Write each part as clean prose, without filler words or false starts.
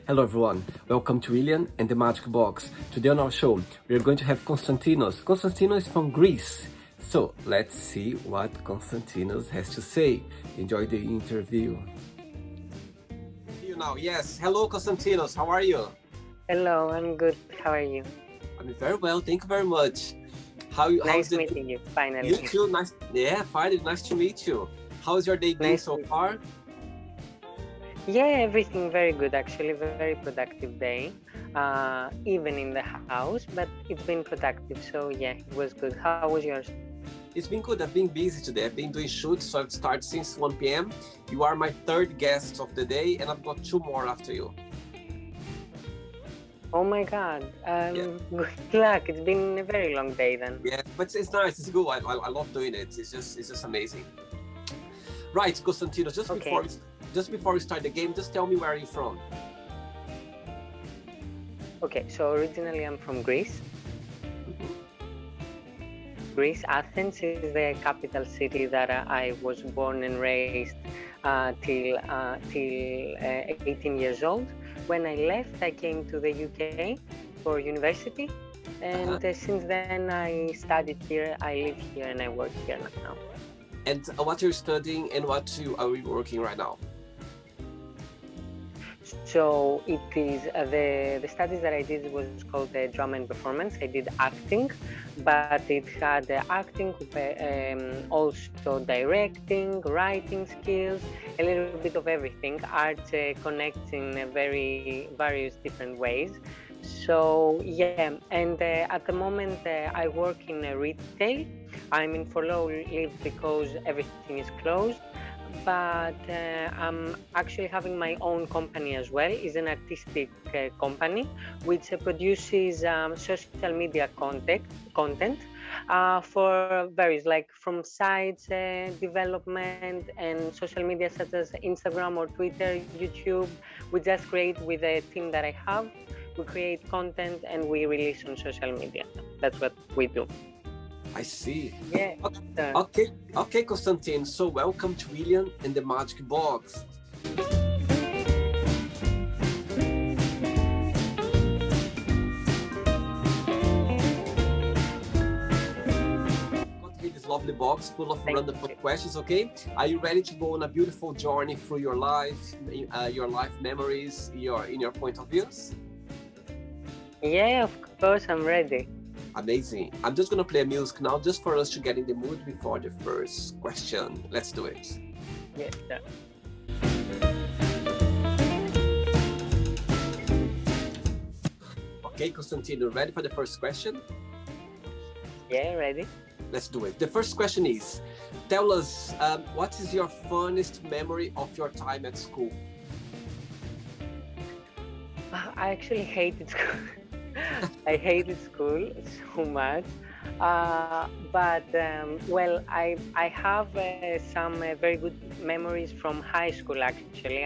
Hello everyone, welcome to William and the Magic Box. Today on our show, we are going to have Konstantinos. Konstantinos is from Greece. So let's see what Konstantinos has to say. Enjoy the interview. You now, yes. Hello Konstantinos, how are you? Hello, I'm good. How are you? I'm very well, thank you very much. Nice meeting you, finally. You too, nice. Yeah, finally, nice to meet you. How's your day been so far? Yeah, everything very good actually. Very productive day. Even in the house, but it's been productive. So yeah, it was good. How was yours? It's been good. I've been busy today. I've been doing shoots, so I've started since 1 p.m. You are my third guest of the day, and I've got two more after you. Oh my God. Good luck. It's been a very long day then. Yeah, but it's nice. It's good. I love doing it. It's just amazing. Right, Konstantinos, just before we start the game, just tell me where are you from? Okay, so originally I'm from Greece. Greece, Athens is the capital city that I was born and raised till 18 years old. When I left, I came to the UK for university, and since then I studied here, I live here, and I work here now. And what you're studying and what are you working right now? So it is the studies that I did was called drama and performance. I did acting, but it had acting, also directing, writing skills, a little bit of everything. Art connects in various different ways. So yeah, and at the moment I work in retail. I'm in furlough leave because everything is closed. But I'm actually having my own company as well. It's an artistic company which produces social media content for various, like from sites development and social media such as Instagram or Twitter, YouTube. We just create with a team that I have. We create content and we release on social media. That's what we do. I see. Yeah. Okay, Konstantin. So welcome to William and the Magic Box. Got here this lovely box full of random questions. Okay, are you ready to go on a beautiful journey through your life memories, your point of views? Yeah, of course, I'm ready. Amazing. I'm just going to play music now just for us to get in the mood before the first question. Let's do it. Yeah. Okay, Konstantin, ready for the first question? Yeah, ready. Let's do it. The first question is, tell us, what is your fondest memory of your time at school? I actually hated school. I hated school so much, but well, I have some very good memories from high school. Actually,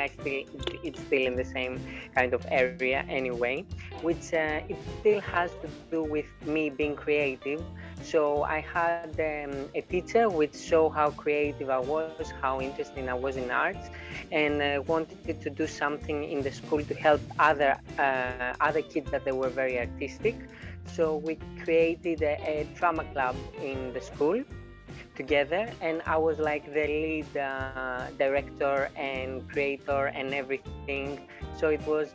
it's still in the same kind of area anyway, which it still has to do with me being creative. So I had a teacher which showed how creative I was, how interested I was in arts, and wanted to do something in the school to help other kids that they were very artistic. So we created a drama club in the school together, and I was like the lead director and creator and everything. So it was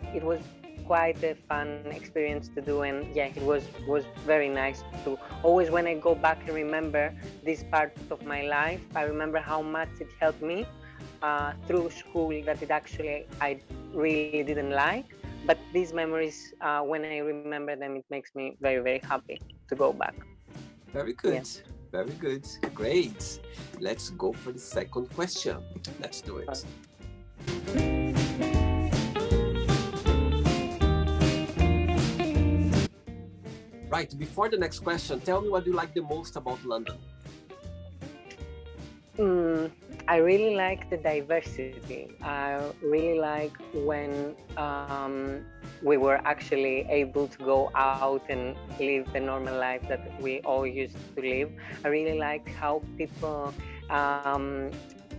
quite a fun experience to do, and yeah, it was very nice to always, when I go back and remember this part of my life, I remember how much it helped me through school, that it actually I really didn't like, but these memories, when I remember them, it makes me very, very happy to go back. Very good. Yeah. Very good. Great. Let's go for the second question. Let's do it. Right, before the next question, tell me what you like the most about London. I really like the diversity. I really like when we were actually able to go out and live the normal life that we all used to live. I really liked how people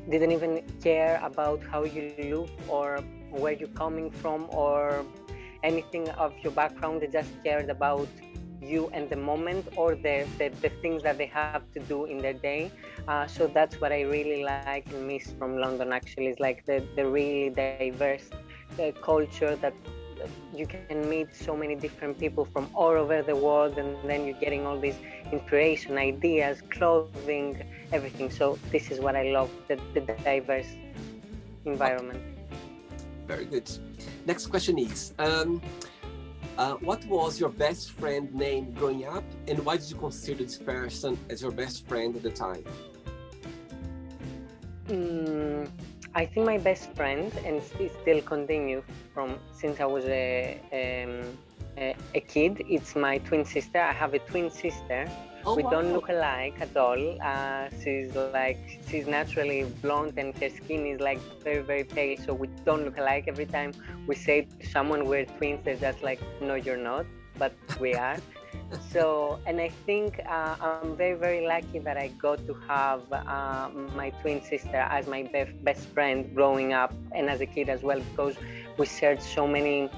didn't even care about how you look or where you're coming from or anything of your background. They just cared about you and the moment, or the things that they have to do in their day. So that's what I really like and miss from London, actually. It's like the really diverse culture that you can meet so many different people from all over the world, and then you're getting all these inspiration, ideas, clothing, everything. So this is what I love, the diverse environment. Very good. Next question is, what was your best friend name growing up, and why did you consider this person as your best friend at the time? I think my best friend, and it still continue from since I was a kid, it's my twin sister. I have a twin sister. Oh, We wow. don't look alike at all. She's naturally blonde and her skin is like very, very pale. So we don't look alike. Every time we say to someone we're twins, they're just like, no, you're not, but we are. So, and I think I'm very, very lucky that I got to have my twin sister as my best friend growing up and as a kid as well, because we shared so many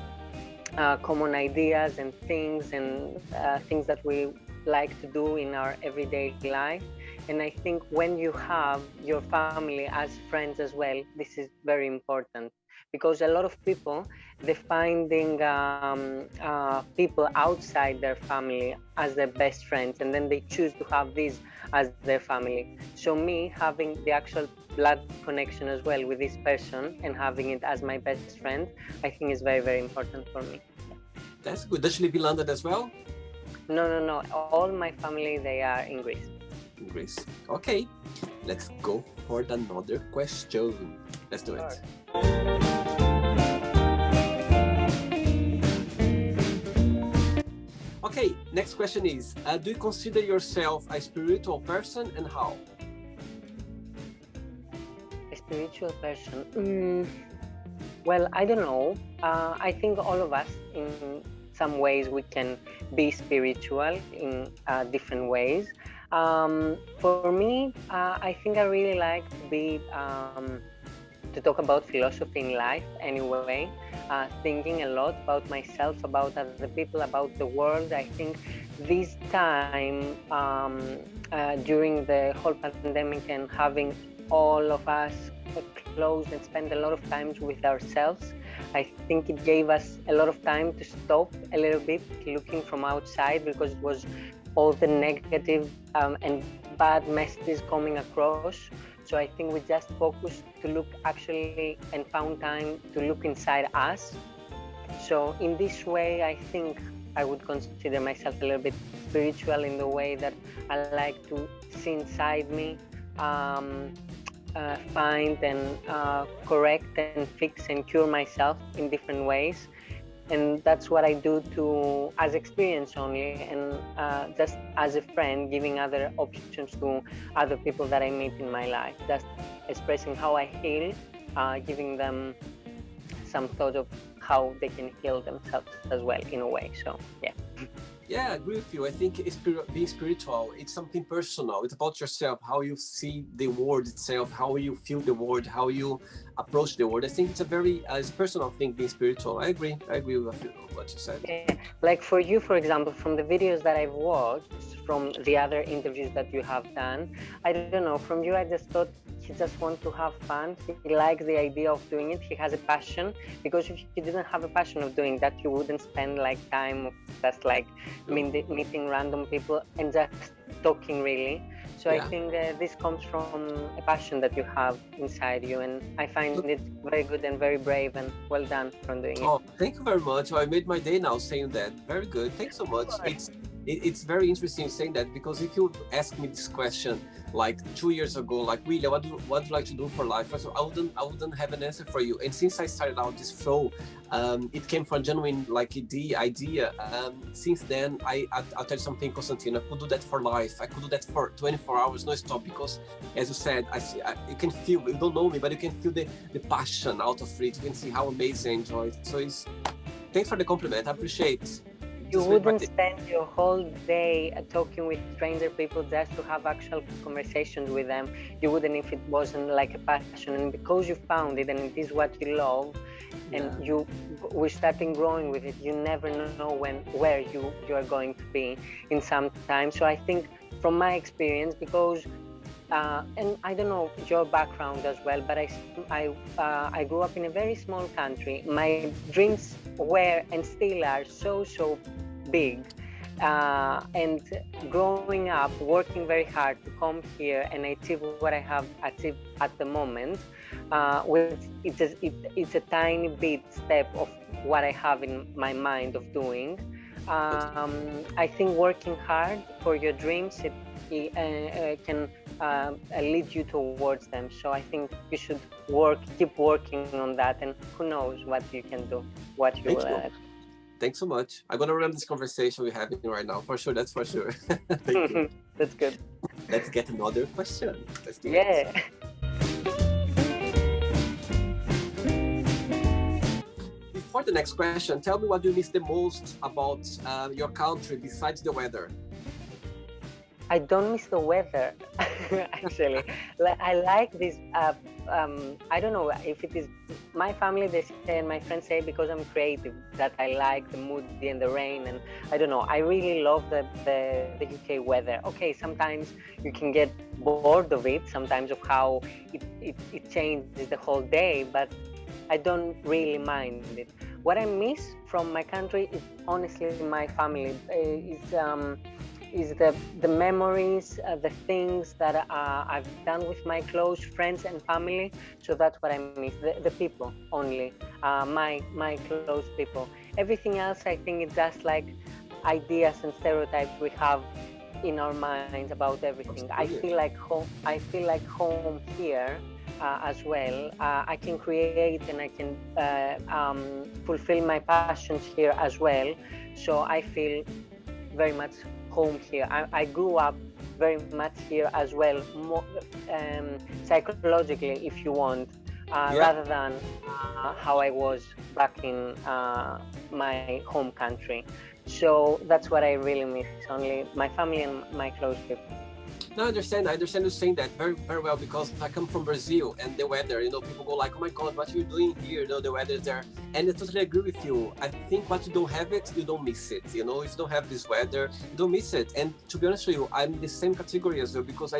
common ideas and things that we like to do in our everyday life. And I think when you have your family as friends as well, this is very important, because a lot of people, they're finding people outside their family as their best friends, and then they choose to have these as their family. So me having the actual blood connection as well with this person and having it as my best friend, I think is very, very important for me. That's good. Does she live in London as well? No. All my family, they are in Greece. In Greece. Okay, let's go for another question. Let's do it. Okay, next question is, do you consider yourself a spiritual person, and how? A spiritual person? Well, I don't know. I think all of us, in some ways, we can be spiritual in different ways. For me, I think I really like to talk about philosophy in life anyway, thinking a lot about myself, about other people, about the world. I think this time during the whole pandemic and having all of us closed and spend a lot of time with ourselves, I think it gave us a lot of time to stop a little bit looking from outside, because it was all the negative and bad messages coming across. So I think we just focused to look actually and found time to look inside us. So in this way, I think I would consider myself a little bit spiritual in the way that I like to see inside me, find and correct and fix and cure myself in different ways. And that's what I do as experience only, and just as a friend, giving other options to other people that I meet in my life, just expressing how I heal, giving them some thought of how they can heal themselves as well in a way. So yeah. Yeah, I agree with you. I think being spiritual, it's something personal. It's about yourself, how you see the world itself, how you feel the world, how you approach the world. I think it's it's a personal thing, being spiritual. I agree with what you said. Yeah. Like for you, for example, from the videos that I've watched, from the other interviews that you have done, I don't know, from you, I just thought he just wants to have fun. He likes the idea of doing it. He has a passion, because if you didn't have a passion of doing that, you wouldn't spend like time just like meeting random people and just talking really. So yeah. I think this comes from a passion that you have inside you, and I find it very good and very brave, and well done for doing it. Oh, thank you very much. I made my day now saying that. Very good. Thanks so much. It's very interesting saying that, because if you ask me this question like 2 years ago, like, William, what do you like to do for life? I wouldn't have an answer for you. And since I started out this flow, it came from genuine the idea. Since then, I'll tell you something, Constantine. I could do that for life. I could do that for 24 hours, no stop. Because, as you said, you can feel. You don't know me, but you can feel the passion out of it. You can see how amazing I enjoy it. So thanks for the compliment. I appreciate it. You wouldn't spend your whole day talking with stranger people just to have actual conversations with them. You wouldn't if it wasn't like a passion. And because you found it and it is what you love, and Yeah. we're starting growing with it. You never know where you are going to be in some time. So I think from my experience, because and I don't know your background as well, but I grew up in a very small country. My dreams were and still are so big, and growing up, working very hard to come here and achieve what I have achieved at the moment, it's a tiny bit step of what I have in my mind of doing. I think working hard for your dreams, it can lead you towards them. So I think you should keep working on that, and who knows what you can do, what you Thank will. you. Thanks so much. I'm gonna run this conversation we're having right now. For sure, that's for sure. Thank you. That's good. Let's get another question. Let's do it. Yeah. Before the next question, tell me what you miss the most about your country besides the weather. I don't miss the weather, actually. I like this. I don't know if it is my family, they say, and my friends say, because I'm creative, that I like the moody and the rain. And I don't know, I really love the UK weather. Okay, sometimes you can get bored of it, sometimes of how it changes the whole day, but I don't really mind it. What I miss from my country is honestly my family. Is the memories, the things that I've done with my close friends and family. So that's what I miss. The people only, my close people. Everything else, I think it's just like ideas and stereotypes we have in our minds about everything. I feel like home. I feel like home here. As well, I can create and I can fulfill my passions here as well. So I feel very much home here. I grew up very much here as well, more, psychologically, if you want, rather than how I was back in my home country. So that's what I really miss, only my family and my close people. No, I understand. I understand you saying that very, very well, because I come from Brazil and the weather, people go like, oh my God, what are you doing here? The weather there. And I totally agree with you. I think what you don't have it, you don't miss it. If you don't have this weather, you don't miss it. And to be honest with you, I'm the same category as well, because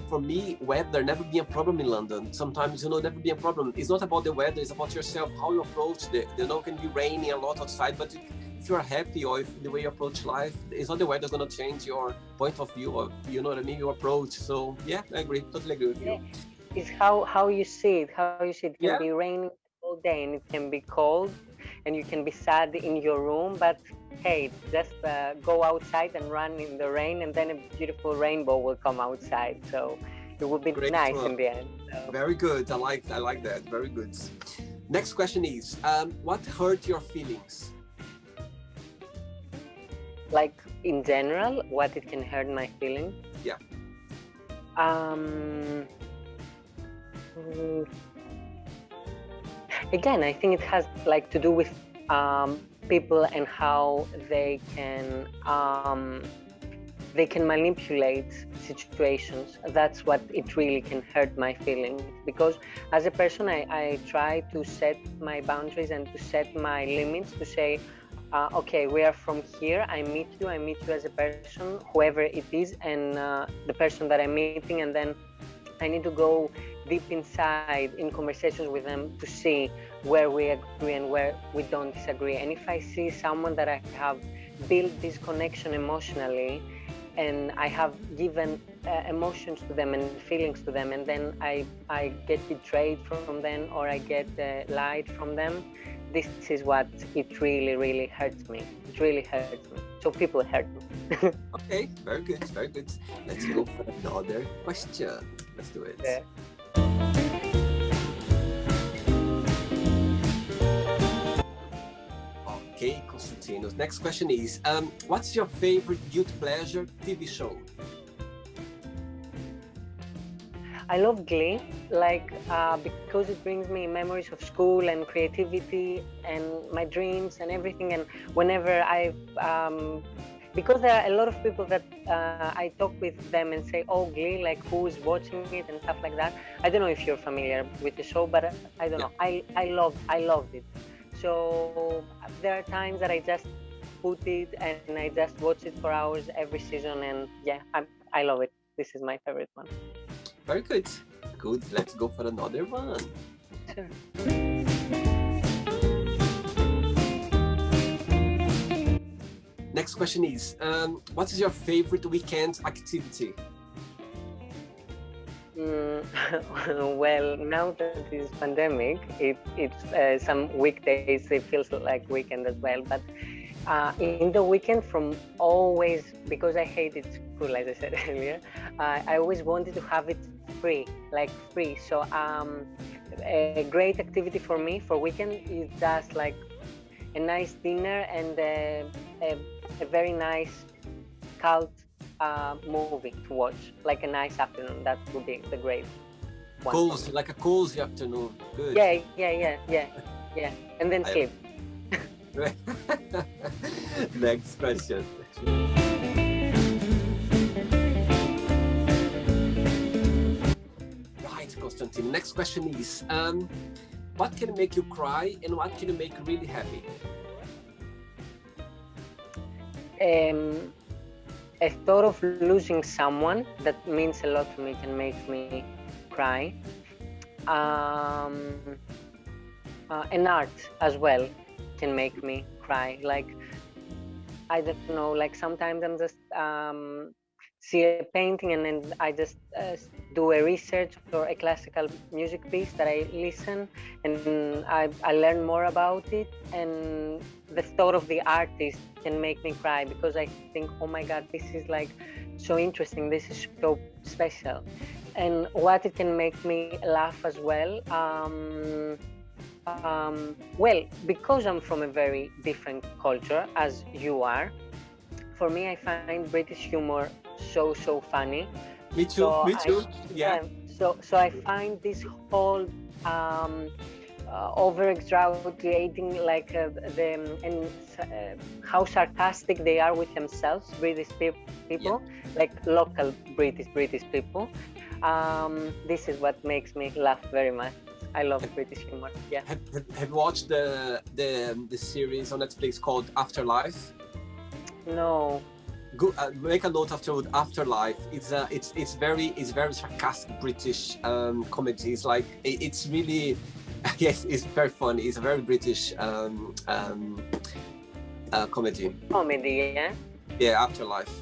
for me, weather never be a problem in London. Sometimes, never be a problem. It's not about the weather, it's about yourself, how you approach it. Can be raining a lot outside, but if you're happy, or if the way you approach life, it's not the weather that's going to change your point of view, or your approach. So yeah, I agree, totally agree with you. It's how you see it, It can be raining all day and it can be cold and you can be sad in your room, but hey, just go outside and run in the rain, and then a beautiful rainbow will come outside. So it will be nice in the end. So. Very good. I like that. Very good. Next question is, what hurt your feelings? Like in general, what it can hurt my feelings? Yeah. Again, I think it has to do with people and how they can manipulate situations. That's what it really can hurt my feelings, because as a person, I try to set my boundaries and to set my limits, to say, okay, we are from here, I meet you as a person, whoever it is, and the person that I'm meeting, and then I need to go deep inside in conversations with them to see where we agree and where we don't disagree. And if I see someone that I have built this connection emotionally, and I have given emotions to them and feelings to them, and then I get betrayed from them, or I get lied from them, this is what it really hurts me. It really hurts me. So people hurt me. Okay, very good, very good. Let's go for another question. Let's do it. Yeah. Okay, Constantinos. Next question is, what's your favorite guilty pleasure TV show? I love Glee, because it brings me memories of school and creativity and my dreams and everything. And whenever I because there are a lot of people that I talk with them and say, "Oh, Glee, like who's watching it and stuff like that." I don't know if you're familiar with the show, but I don't Yeah. know. I loved it. So there are times that I just put it and I just watch it for hours every season, and yeah, I love it. This is my favorite one. Very good. Good. Let's go for another one. Sure. Next question is, what is your favorite weekend activity? Well, now that this pandemic, it's some weekdays. It feels like weekend as well. But in the weekend, from always, because I hated school, as I said earlier, I always wanted to have it free, like free. So a great activity for me for weekend is just like a nice dinner and a very nice cult movie to watch, like a nice afternoon. That would be the great one for Cozy, me. like a cozy afternoon. Good. Yeah. And then sleep. Next question. Right, Constantine. Next question is, what can make you cry and what can make you really happy? A thought of losing someone that means a lot to me can make me cry. And art as well can make me cry. Like, I don't know, like sometimes I'm just see a painting and then I just do a research or a classical music piece that I listen and I learn more about it, and the thought of the artist can make me cry because I think, oh my God, this is like so interesting, this is so special. And what it can make me laugh as well, well, because I'm from a very different culture as you are, for me, I find British humor so funny. Me too. So Me too. Yeah. so I find this whole over exaggerating, like and how sarcastic they are with themselves, British people, like local British people. This is what makes me laugh very much. I love British humor. Yeah. Have you watched the series on Netflix called Afterlife? No. Go, make a note Afterlife. It's very sarcastic British comedy. It's like it's really yes, it's very funny. It's a very British comedy. Comedy, yeah. Yeah, Afterlife.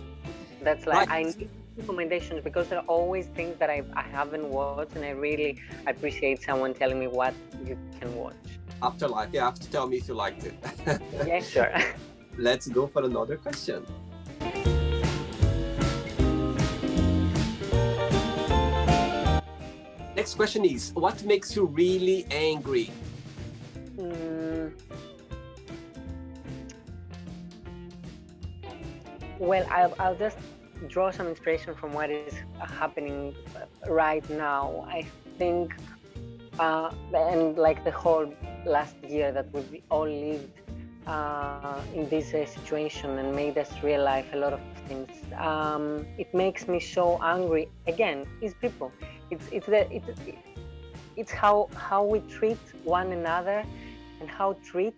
That's like Right. I need recommendations because there are always things that I haven't watched, and I really appreciate someone telling me what you can watch. Afterlife. Yeah, have to tell me if you liked it. Yeah, sure. Let's go for another question. Next question is, what makes you really angry? Well, I'll just draw some inspiration from what is happening right now. I think, and like the whole last year that we all lived in this situation and made us realize a lot of things. It makes me so angry. Again, it's people. It's how we treat one another and how treat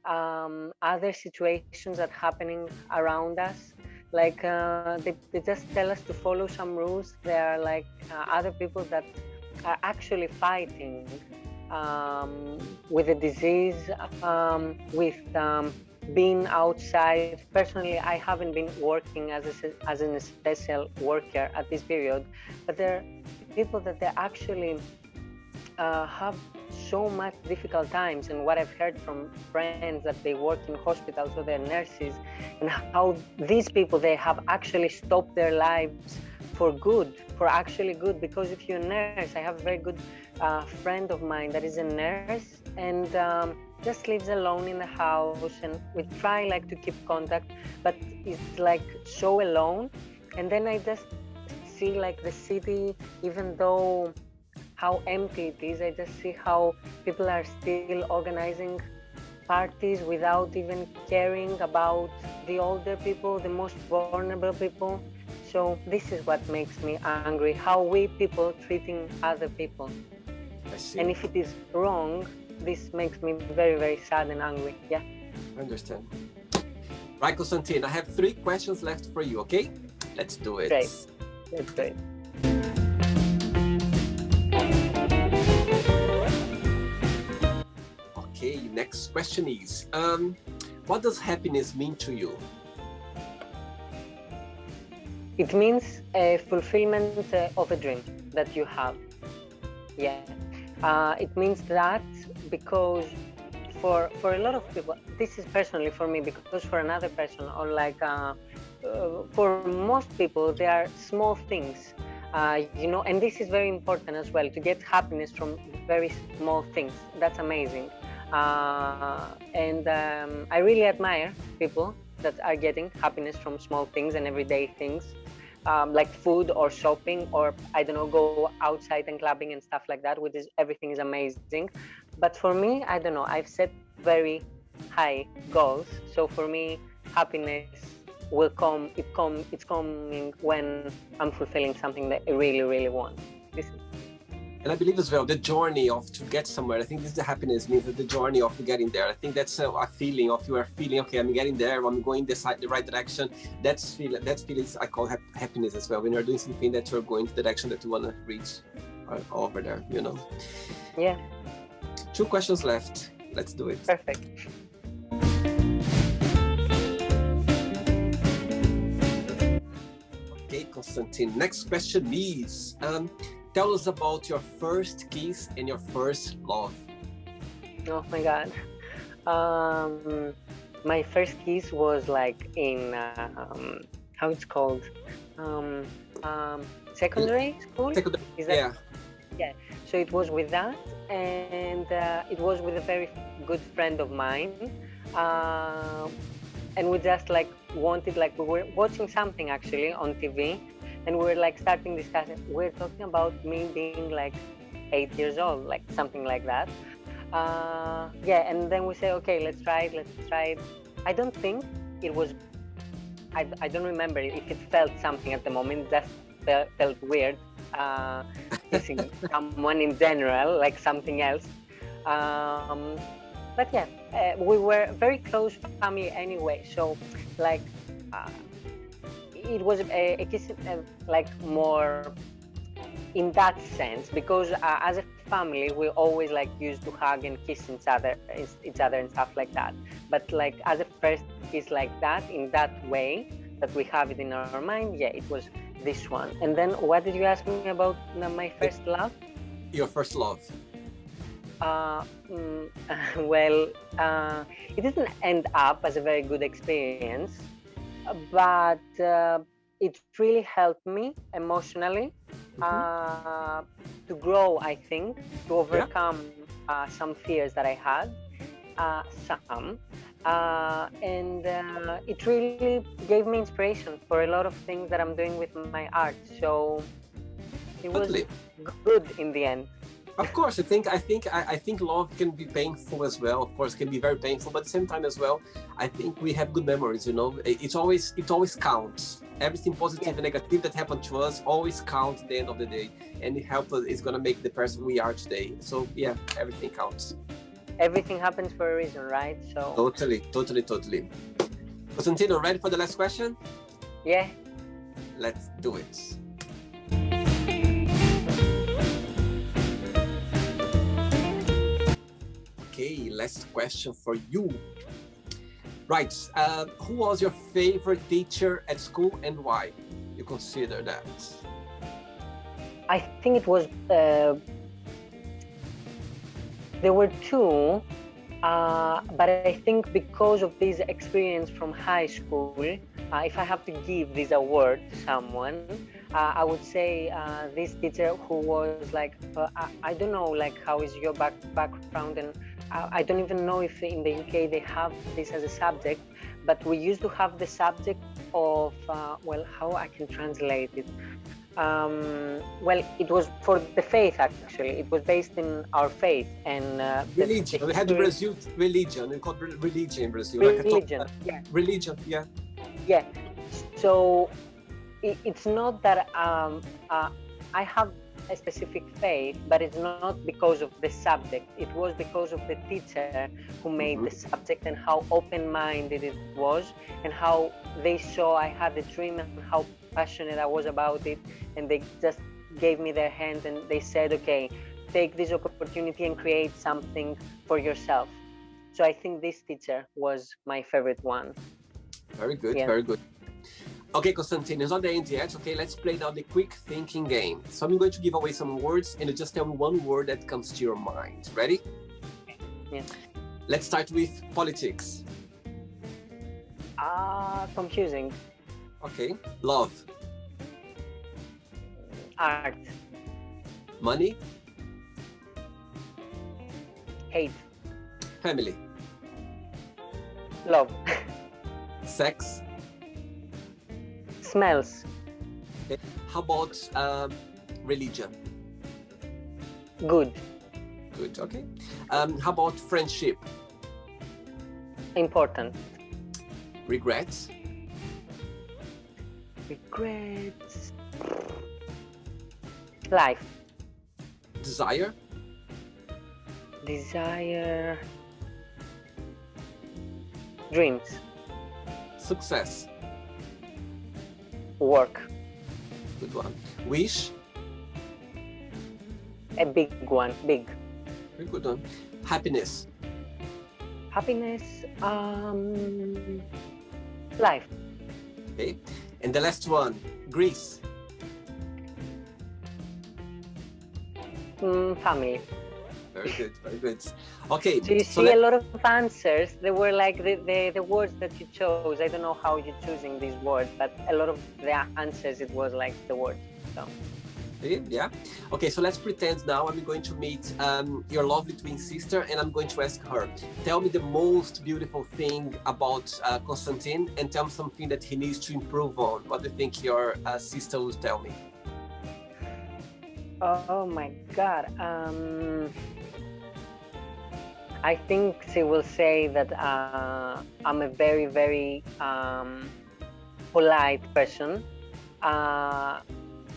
other situations that happening around us. Like they just tell us to follow some rules. There are like other people that are actually fighting with a disease, with being outside. Personally, I haven't been working as an essential worker at this period, but there are people that they actually have so much difficult times. And what I've heard from friends that they work in hospitals, so they're nurses, and how these people, they have actually stopped their lives for good, for actually good. Because if you're a nurse, I have a very good friend of mine that is a nurse and just lives alone in the house, and we try like to keep contact, but it's like so alone. And then I just see like the city, even though how empty it is, I just see how people are still organizing parties without even caring about the older people, the most vulnerable people. So this is what makes me angry, how we people treating other people. I see. And if it is wrong, this makes me very, very sad and angry. Yeah. I understand. Right, Konstantin, I have 3 questions left for you, okay? Let's do it. Great. Let's do it. Okay, next question is, what does happiness mean to you? It means a fulfillment of a dream that you have. Yeah. It means that because for a lot of people, this is personally for me, because for another person, or like for most people, they are small things, and this is very important as well, to get happiness from very small things. That's amazing. And I really admire people that are getting happiness from small things and everyday things, like food or shopping, or I don't know, go outside and clubbing and stuff like that, which is everything is amazing. But for me, I don't know, I've set very high goals. So for me, happiness will come. It's coming when I'm fulfilling something that I really, really want. This is. And I believe as well, the journey of to get somewhere, I think this is the happiness, means that the journey of getting there. I think that's a feeling of you are feeling, okay, I'm getting there, I'm going the right direction. That's feelings I call happiness as well. When you're doing something that you're going to the direction that you want to reach over there, you know. Yeah. 2 questions left. Let's do it. Perfect. Okay, Konstantin. Next question is, tell us about your first kiss and your first love. Oh my God. My first kiss was like in, how it's called? Secondary school? Is that... Yeah. Yeah. So it was with that, and it was with a very good friend of mine. And we just like wanted, like we were watching something actually on TV, and we were like starting discussing. We're talking about me being like 8 years old, like something like that. Yeah, and then we say, okay, let's try it. I don't think it was, I don't remember if it felt something at the moment. It just felt weird, kissing someone in general, like something else. But yeah, we were very close family anyway, so like it was a kiss, like more in that sense, because as a family we always like used to hug and kiss each other and stuff like that. But like as a first kiss like that, in that way that we have it in our mind, yeah, it was this one. And then what did you ask me about my first love? Your first love. Well, it didn't end up as a very good experience, but it really helped me emotionally to grow, I think, to overcome some fears that I had, and it really gave me inspiration for a lot of things that I'm doing with my art. So it was good in the end. Of course, I think love can be painful as well. Of course, it can be very painful, but at the same time as well, I think we have good memories. You know, it always counts. Everything positive and negative that happened to us always counts at the end of the day, and it helps us. It's gonna make the person we are today. So yeah, everything counts. Everything happens for a reason, right? So totally. Konstantino, ready for the last question? Yeah. Let's do it. Okay, last question for you. Right, who was your favorite teacher at school and why you consider that? I think it was, there were 2, but I think because of this experience from high school, if I have to give this award to someone, I would say this teacher who was like, I don't know, like how is your background, and I don't even know if in the UK they have this as a subject, but we used to have the subject of, well, how I can translate it. Well, it was for the faith, actually. It was based in our faith and the Religion. We had the history. Brazil religion. We called religion in Brazil, like a top Religion, yeah, religion. Yeah. yeah. So it's not that I have a specific faith, but it's not because of the subject. It was because of the teacher who made the subject and how open-minded it was, and how they saw I had a dream and how passionate I was about it, and they just gave me their hand and they said, okay, take this opportunity and create something for yourself. So I think this teacher was my favorite one. Very good. Yeah. Very good. Okay, Konstantin, it's not the end yet. Okay, let's play now the quick thinking game. So I'm going to give away some words and you just tell me one word that comes to your mind. Ready? Yeah. Let's start with politics. Confusing. Okay. Love. Art. Money. Hate. Family. Love. Sex. Smells. Okay. How about religion? Good. Good, okay. How about friendship? Important. Regrets? Regrets. Life. Desire? Desire. Dreams. Success? Work. Good one. Wish? A big one. Big. Very good one. Happiness? Happiness. Life. Okay. And the last one, Greece. Family. Very good, very good. Okay. So you see a lot of answers. They were like the words that you chose. I don't know how you're choosing these words, but a lot of the answers, it was like the words. So. Yeah. Okay, so let's pretend now I'm going to meet your lovely twin sister and I'm going to ask her, tell me the most beautiful thing about Konstantin and tell me something that he needs to improve on. What do you think your sister will tell me? Oh my God. I think she will say that I'm a very, very polite person.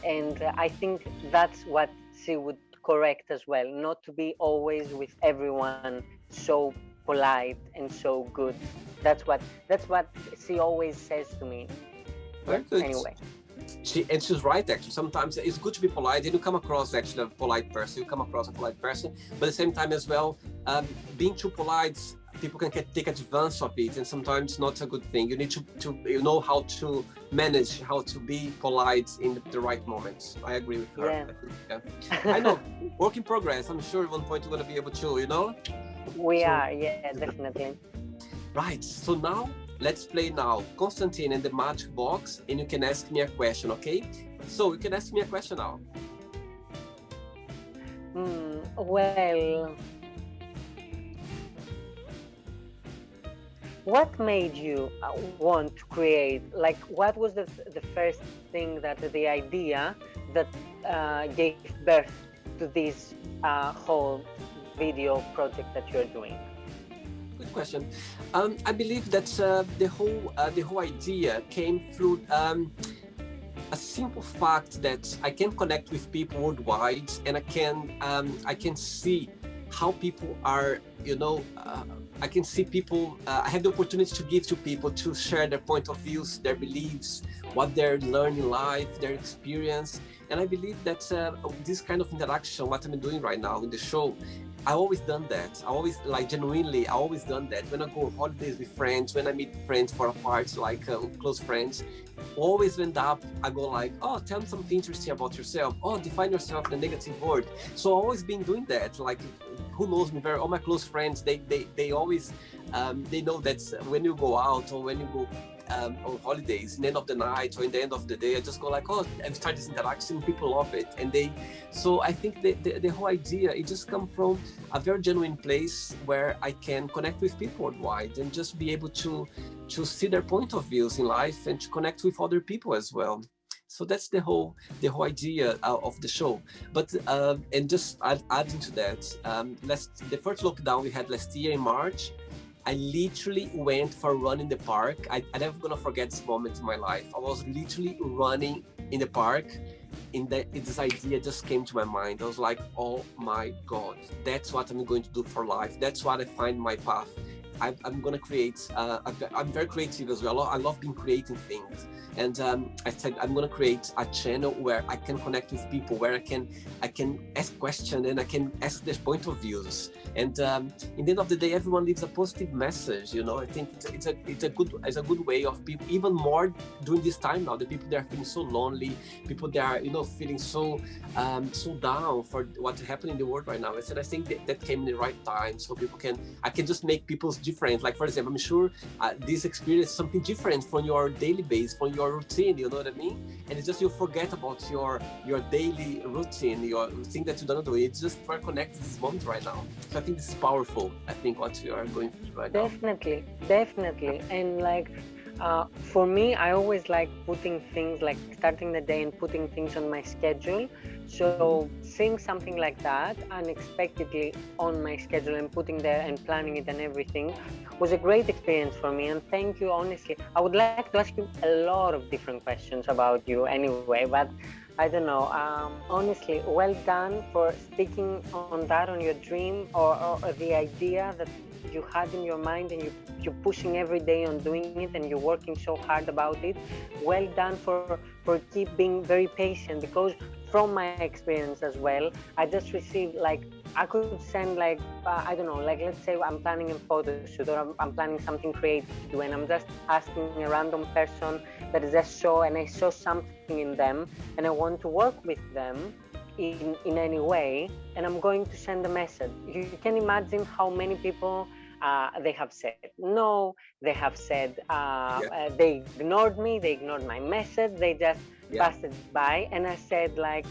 And I think that's what she would correct as well, not to be always with everyone so polite and so good. That's what she always says to me. Very good. Anyway. She's right, actually. Sometimes it's good to be polite and you come across actually a polite person. You come across a polite person, but at the same time as well, being too polite, people can take advantage of it, and sometimes not a good thing. You need to you know how to manage, how to be polite in the right moments. I agree with her. Yeah. I know, work in progress. I'm sure at one point we're going to be able to, you know? We are, yeah, definitely. Right, so now, let's play now Konstantin and the magic box, and you can ask me a question, okay? So you can ask me a question now. Well, what made you want to create? Like, what was the first thing, that the idea that gave birth to this whole video project that you're doing? Good question. I believe that the whole idea came through a simple fact that I can connect with people worldwide, and I can see how people are, you know. I can see people, I have the opportunity to give to people to share their point of views, their beliefs, what they're learning in life, their experience. And I believe that this kind of interaction, what I'm doing right now in the show, I've always done that. I always, like, genuinely, I always done that. When I go on holidays with friends, when I meet friends for a party, like close friends, always end up, I go like, oh, tell me something interesting about yourself. Oh, define yourself in a negative word. So I've always been doing that. Like, who knows me very, all my close friends, they always, they know that when you go out or when you go on holidays, in the end of the night or in the end of the day, I just go like, oh, I've started this interaction, people love it. And so I think the whole idea, it just comes from a very genuine place where I can connect with people worldwide and just be able to see their point of views in life and to connect with other people as well. So that's the whole idea of the show. But and just adding to that, the first lockdown we had last year in March, I literally went for a run in the park. I never gonna forget this moment in my life. I was literally running in the park, this idea just came to my mind. I was like, oh my God, that's what I'm going to do for life. That's what I find my path. I'm gonna create. I'm very creative as well. I love being creating things, and I said I'm gonna create a channel where I can connect with people, where I can ask questions and I can ask their point of views. And in the end of the day, everyone leaves a positive message. You know, I think it's a good way of people, even more during this time now. The people that are feeling so lonely, people that are feeling so down for what's happening in the world right now. I said I think that came in the right time, so I can just make people's different. Like for example, I'm sure this experience is something different from your daily base, from your routine. You know what I mean? And it's just you forget about your daily routine, your thing that you don't do. It's just for connect this moment right now. So I think this is powerful. I think what you are going through right now. Definitely, and like. For me, I always like putting things, like starting the day and putting things on my schedule. So seeing something like that unexpectedly on my schedule and putting there and planning it and everything was a great experience for me. And thank you, honestly. I would like to ask you a lot of different questions about you anyway, but I don't know. Honestly, well done for sticking on that, on your dream or the idea that you had in your mind, and you're pushing every day on doing it, and you're working so hard about it. Well done for keep being very patient, because from my experience as well, I just received, like, I could send like I don't know, like let's say I'm planning a photo shoot, or I'm planning something creative to do, and I'm just asking a random person that is just and I saw something in them and I want to work with them in any way, and I'm going to send a message. You can imagine how many people they have said no, they have said they ignored me, they ignored my message, they just passed it by. And I said, like,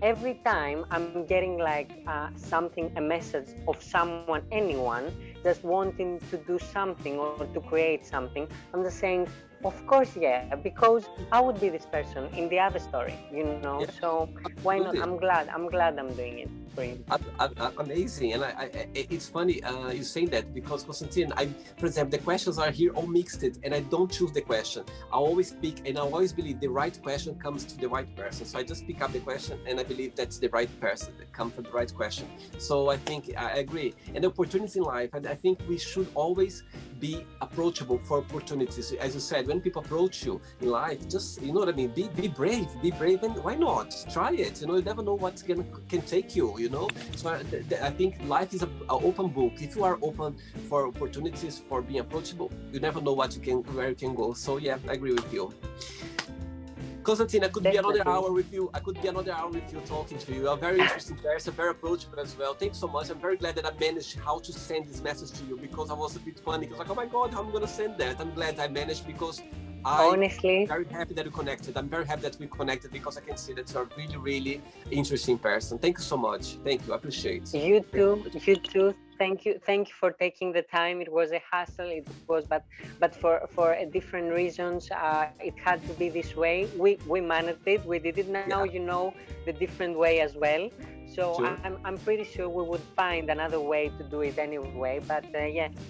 every time I'm getting like something, a message of someone, anyone just wanting to do something or to create something, I'm just saying, of course, yeah, because I would be this person in the other story, so why not? I'm glad I'm doing it for you. Amazing. And it's funny you saying that, because Constantine, for example, the questions are here all mixed, and I don't choose the question. I always pick, and I always believe the right question comes to the right person. So I just pick up the question, and I believe that's the right person that comes from the right question. So I think I agree. And the opportunities in life, and I think we should always be approachable for opportunities. As you said, when people approach you in life, just, you know what I mean, be brave, and why not try it? You never know what can take you. So I think life is an open book. If you are open for opportunities, for being approachable, you never know where you can go. So yeah, I agree with you. Constantine, I could be another hour with you. Talking to you. You're a very interesting person, very approachable as well. Thanks so much. I'm very glad that I managed how to send this message to you, because I was a bit panicked. I was like, oh my God, how am I going to send that? I'm glad I managed, because honestly, I'm very happy that we connected. I'm very happy that we connected, because I can see that you're a really, really interesting person. Thank you so much. Thank you. I appreciate it. You too. Thank you for taking the time. It was a hassle. It was, but for different reasons, it had to be this way. We managed it. We did it. Now you know the different way as well. So sure. I'm pretty sure we would find another way to do it anyway. But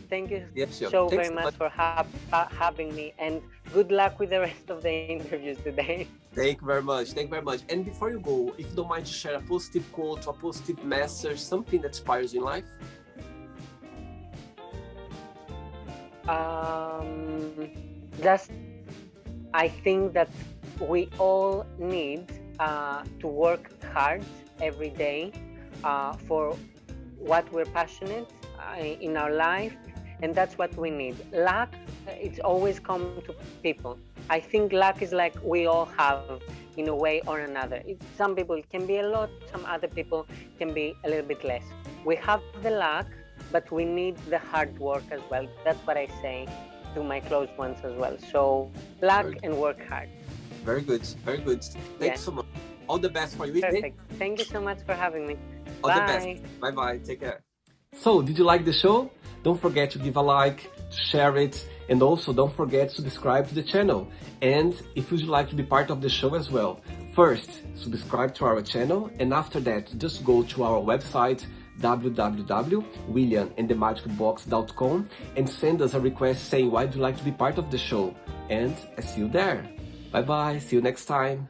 thank you so very much for having me, and good luck with the rest of the interviews today. Thank you very much. And before you go, if you don't mind to share a positive quote, a positive message, something that inspires you in life. Just, I think that we all need to work hard every day for what we're passionate in our life, and that's what we need. Luck, it's always come to people. I think luck is like we all have in a way or another. Some people it can be a lot, some other people can be a little bit less. We have the luck, but we need the hard work as well. That's what I say to my close ones as well. So luck and work hard. Very good. Thanks so much. All the best for you. Perfect. Thank you so much for having me. All the best. Bye-bye. Take care. So, did you like the show? Don't forget to give a like, share it, and also don't forget to subscribe to the channel. And if you'd like to be part of the show as well, first subscribe to our channel, and after that just go to our website www.williamandthemagicbox.com and send us a request saying why you'd like to be part of the show, and I see you there. Bye bye, see you next time.